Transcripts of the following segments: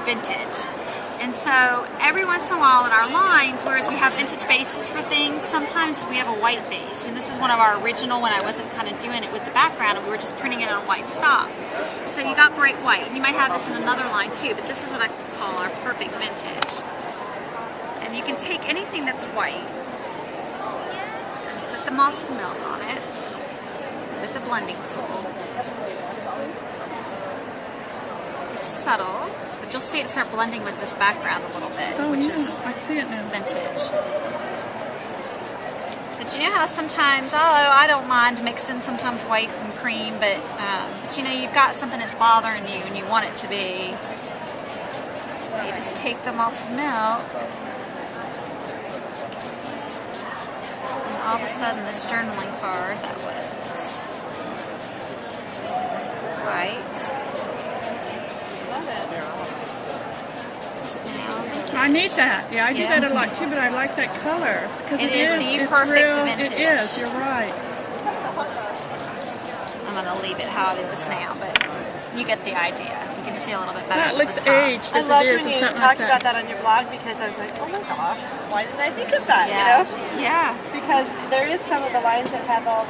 vintage. And so every once in a while in our lines, whereas we have vintage bases for things, sometimes we have a white base. And this is one of our original when I wasn't kind of doing it with the background and we were just printing it on white stock. So you got bright white. You might have this in another line too, but this is what I call our perfect vintage. And you can take anything that's white and put the malted milk on it with the blending tool. It's subtle, but you'll see it start blending with this background a little bit, which is I see it now. Vintage. But you know how sometimes, I don't mind mixing sometimes white and cream, but you know, you've got something that's bothering you and you want it to be. So you just take the malted milk, and all of a sudden this journaling card that was white. I need that. Yeah, I do that a lot too, but I like that color. Because it is the perfect vintage. It is, you're right. I'm going to leave it how it is now, but you get the idea. You can see a little bit better. That looks aged. I loved when you talked about that on your blog because I was like, oh my gosh, why didn't I think of that? Yeah. You know? Yeah. Because there is some of the lines that have all of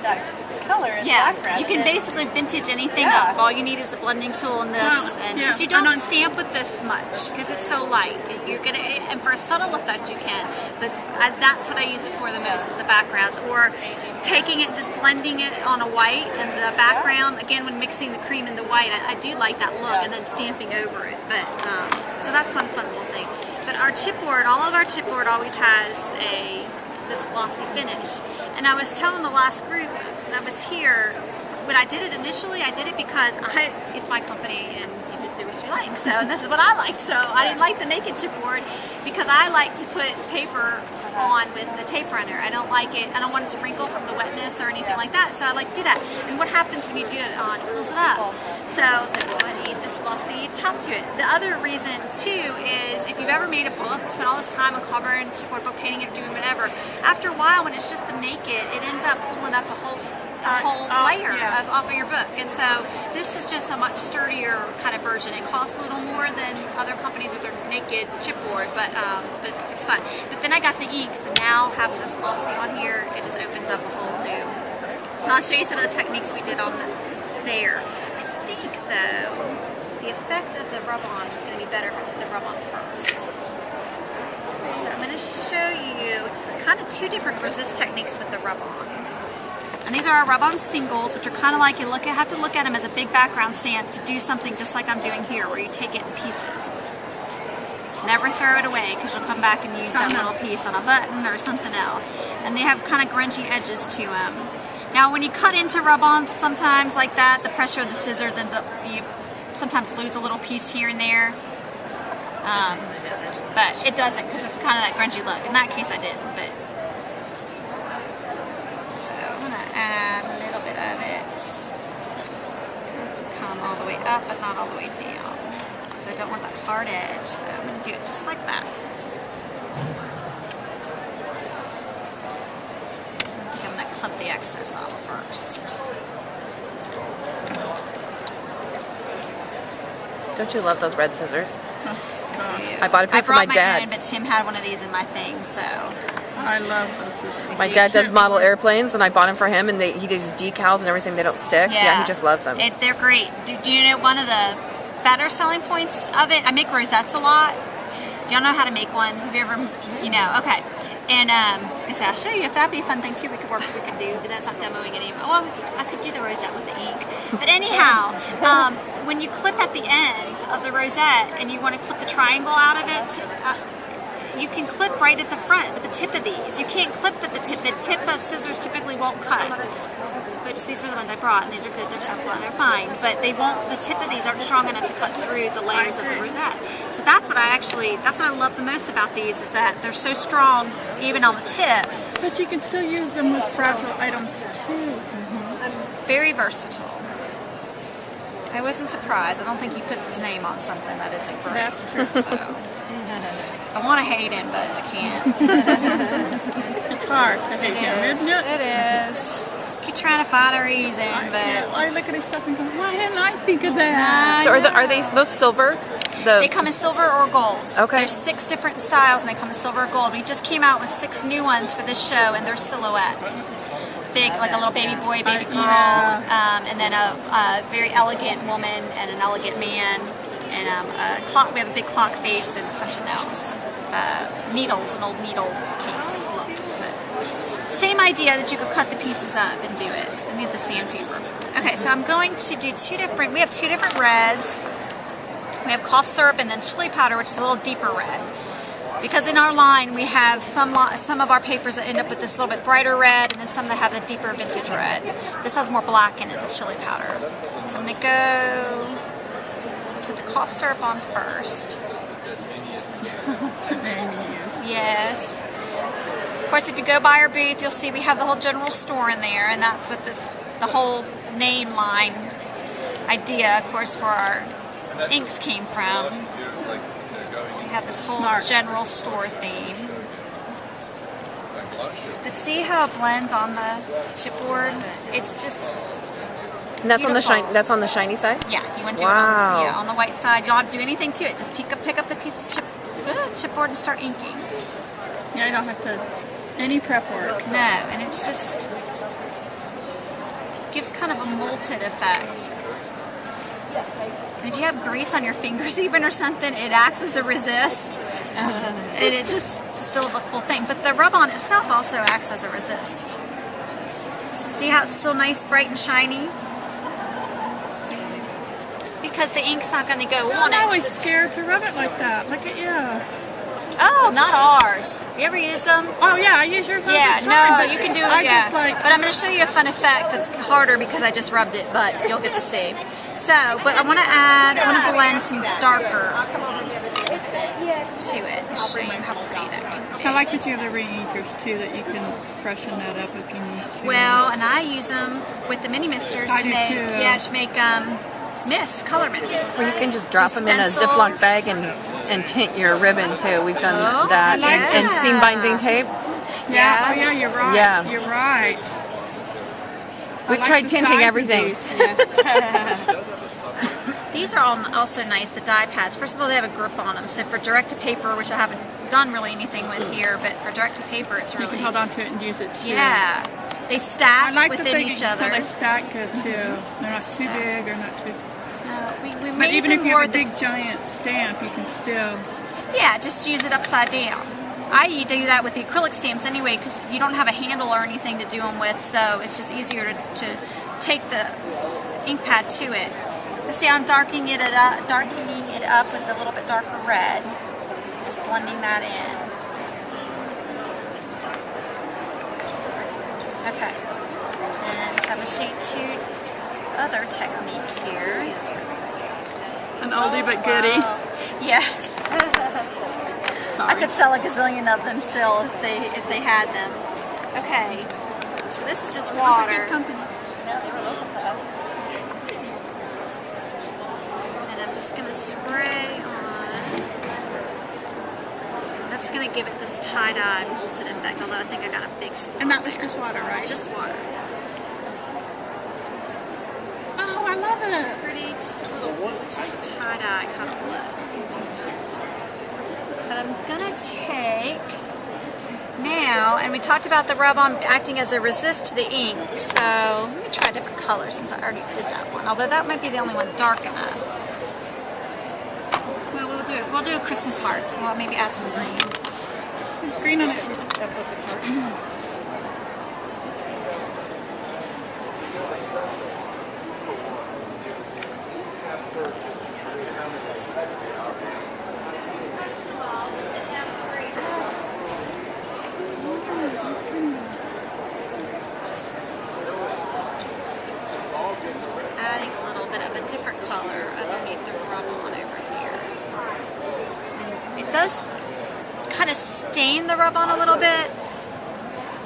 that color in the background. You can basically vintage anything up. All you need is the blending tool and this, and because you don't stamp with this much because it's so light. You're gonna, and for a subtle effect you can, but that's what I use it for the most is the backgrounds, or taking it, just blending it on a white and the background. Again, when mixing the cream and the white, I do like that look, and then stamping over it. But so that's one fun little thing. But our chipboard, all of our chipboard always has this glossy finish. And I was telling the last group that was here, when I did it initially, I did it because it's my company and you just do what you like. So this is what I liked. So I didn't like the naked chipboard because I like to put paper on with the tape runner. I don't like it. I don't want it to wrinkle from the wetness or anything like that. So I like to do that. And what happens when you do it on? It pulls it up. So I was like, well, I need this glossy top to it. The other reason too is if you've ever made a book, spent all this time on covering chipboard book, painting it, doing whatever. After a while, when it's just the naked, it ends up pulling up a whole layer off of your book. And so this is just a much sturdier kind of version. It costs a little more than other companies with their naked chipboard, but it's fun. But then I got the inks, and now having this glossy on here, it just opens up a whole new. So I'll show you some of the techniques we did on there. I think though, the effect of the rub-on is going to be better if I put the rub-on first. So I'm going to show you kind of two different resist techniques with the rub-on. And these are our rub-on singles, which are kind of like you have to look at them as a big background stamp to do something just like I'm doing here, where you take it in pieces. Never throw it away because you'll come back and use that little piece on a button or something else. And they have kind of grungy edges to them. Now, when you cut into rub-ons, sometimes like that, the pressure of the scissors ends up, you sometimes lose a little piece here and there. But it doesn't because it's kind of that grungy look. In that case, I didn't, but. So I'm going to add a little bit of it to come all the way up, but not all the way down. But I don't want that hard edge, so I'm going to do it just like that. I think I'm going to clip the excess off first. Don't you love those red scissors? I do. I bought a pair for my dad. Own, but Tim had one of these in my thing, so. I love those scissors. My dad does model airplanes, and I bought them for him, and he does decals and everything. They don't stick. Yeah, he just loves them. They're great. Do you know one of the better selling points of it? I make rosettes a lot. Do y'all know how to make one? Have you ever, okay. And I was going to say, I'll show you if that'd be a fun thing too we could do, but that's not demoing it anymore. Well, I could do the rosette with the ink. But anyhow, when you clip at the end of the rosette and you want to clip the triangle out of it, you can clip right at the front with the tip of these. You can't clip at the tip. The tip of scissors typically won't cut. Which these were the ones I brought, and these are good. They're Teflon. They're fine, but they won't. The tip of these aren't strong enough to cut through the layers of the rosette. So that's what I love the most about these is that they're so strong, even on the tip. But you can still use them with fragile items too. Very versatile. I wasn't surprised. I don't think he puts his name on something that isn't great. That's true. So. I want to hate him, but I can't. It's hard to hate him, isn't it? It is. Keep trying to find a reason, but I look at his stuff and go, why didn't I think of that? So are they those silver? They come in silver or gold. Okay. There's 6 different styles, and they come in silver or gold. We just came out with 6 new ones for this show, and they're silhouettes. Big, like a little baby boy, baby girl, and then a very elegant woman and an elegant man, and a clock. We have a big clock face and something else. Needles, an old needle case look. Same idea that you could cut the pieces up and do it. I need the sandpaper. Okay, so I'm going to do we have 2 different reds. We have cough syrup and then chili powder, which is a little deeper red. Because in our line, we have some of our papers that end up with this little bit brighter red, and then some that have the deeper vintage red. This has more black in it, the chili powder. So I'm going to go put the cough syrup on first. Yes. Of course, if you go by our booth, you'll see we have the whole general store in there, and that's what the whole name line idea, of course, for our inks came from. So we have this whole general store theme. But see how it blends on the chipboard? It's just And that's beautiful. that's on the shiny side? Yeah, you want to do it on the white side. You don't have to do anything to it. Just pick up the piece of chipboard and start inking. Yeah, I don't have to any prep work. No, and it's just gives kind of a molted effect. And if you have grease on your fingers even or something, it acts as a resist. And it just still a cool thing. But the rub-on itself also acts as a resist. So see how it's still nice, bright, and shiny? Because the ink's not going to go on it. I'm always scared to rub it like that. Look at you. Oh, not ours. You ever used them? Oh yeah, I use yours all the time. No, but you can do I it. Yeah, just like, but I'm going to show you a fun effect that's harder because I just rubbed it, but you'll get to see. So, but I want to blend some darker to it and show you how pretty that can be. I like that you have the re-inkers too, that you can freshen that up if you need to. Well, and I use them with the mini misters I to do make too. color mist. Or you can just drop them in a stencils. Ziploc bag and tint your ribbon too. We've done that. like and seam binding tape. Yeah. Oh yeah, you're right. Yeah. You're right. We've tried tinting everything. These are all also nice, the die pads. First of all, they have a grip on them. So for direct to paper, which I haven't done really anything with here, but for direct to paper, it's You really... can hold on to it and use it too. Yeah. They stack I like within each other. So they stack good too. They're not too big or not too... We But made even them if you more have a big giant stamp, you can still... Yeah, just use it upside down. I do that with the acrylic stamps anyway because you don't have a handle or anything to do them with, so it's just easier to take the ink pad to it. Let's see, I'm darkening it up with a little bit darker red. Just blending that in. Okay. And so I'm going to show you 2 other techniques here. An oldie but goodie. Yes. I could sell a gazillion of them still if they had them. Okay. So this is just water. And I'm just going to spray on. That's going to give it this tie-dye molted effect, although I think I got a big spot. And that was just water, right? Just water. Oh, I love it. Pretty, just a tie-dye kind of look. But I'm gonna take now, and we talked about the rub-on acting as a resist to the ink, so let me try a different color since I already did that one, although that might be the only one dark enough. Well, we'll do a Christmas heart. Well, maybe add some green. Green on it. Just adding a little bit of a different color underneath the rub-on over here. And it does kind of stain the rub-on a little bit,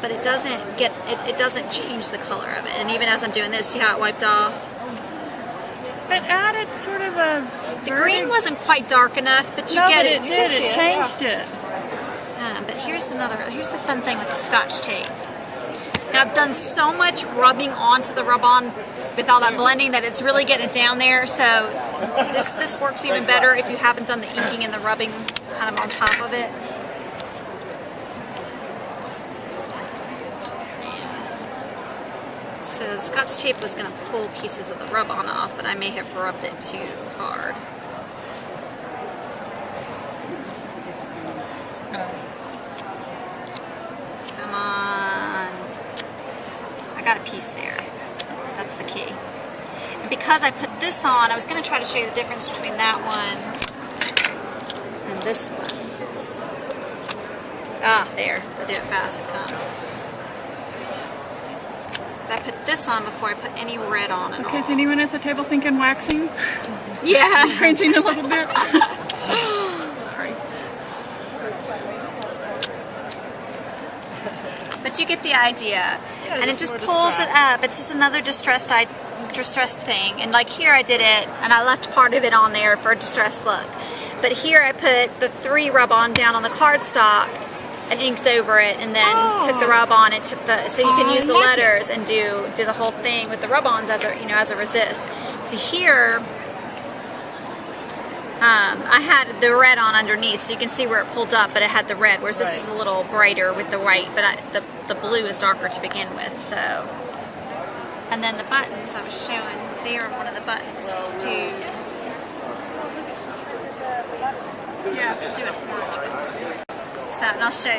but it doesn't change the color of it. And even as I'm doing this, see how it wiped off? It added sort of a... The green wasn't quite dark enough, but you get it. it did. It changed it. But here's the fun thing with the Scotch tape. Now I've done so much rubbing onto the rub-on with all that blending that it's really getting it down there. So this works even better if you haven't done the inking and the rubbing kind of on top of it. So the Scotch tape was going to pull pieces of the rub-on off, but I may have rubbed it too hard. Come on. I got a piece there. That's the key. And because I put this on, I was going to try to show you the difference between that one and this one. Ah, there. If I do it fast, it comes. So I put this on before I put any red on at all. Okay, is anyone at the table thinking waxing? Yeah. Painting a little bit? Sorry. But you get the idea. Yeah, And it just more pulls it distressed. up. It's just another distressed thing. And like here I did it, and I left part of it on there for a distressed look. But here I put the 3 rub-on down on the cardstock and inked over it, and then took the rub-on and took the, so you can use the letters and do the whole thing with the rub-ons as a, as a resist. So here, I had the red on underneath, so you can see where it pulled up, but it had the red, whereas this is a little brighter with the white, but the blue is darker to begin with, so. And then the buttons I was showing, they are one of the buttons to, Yeah. do it much better. So, and I'll show you.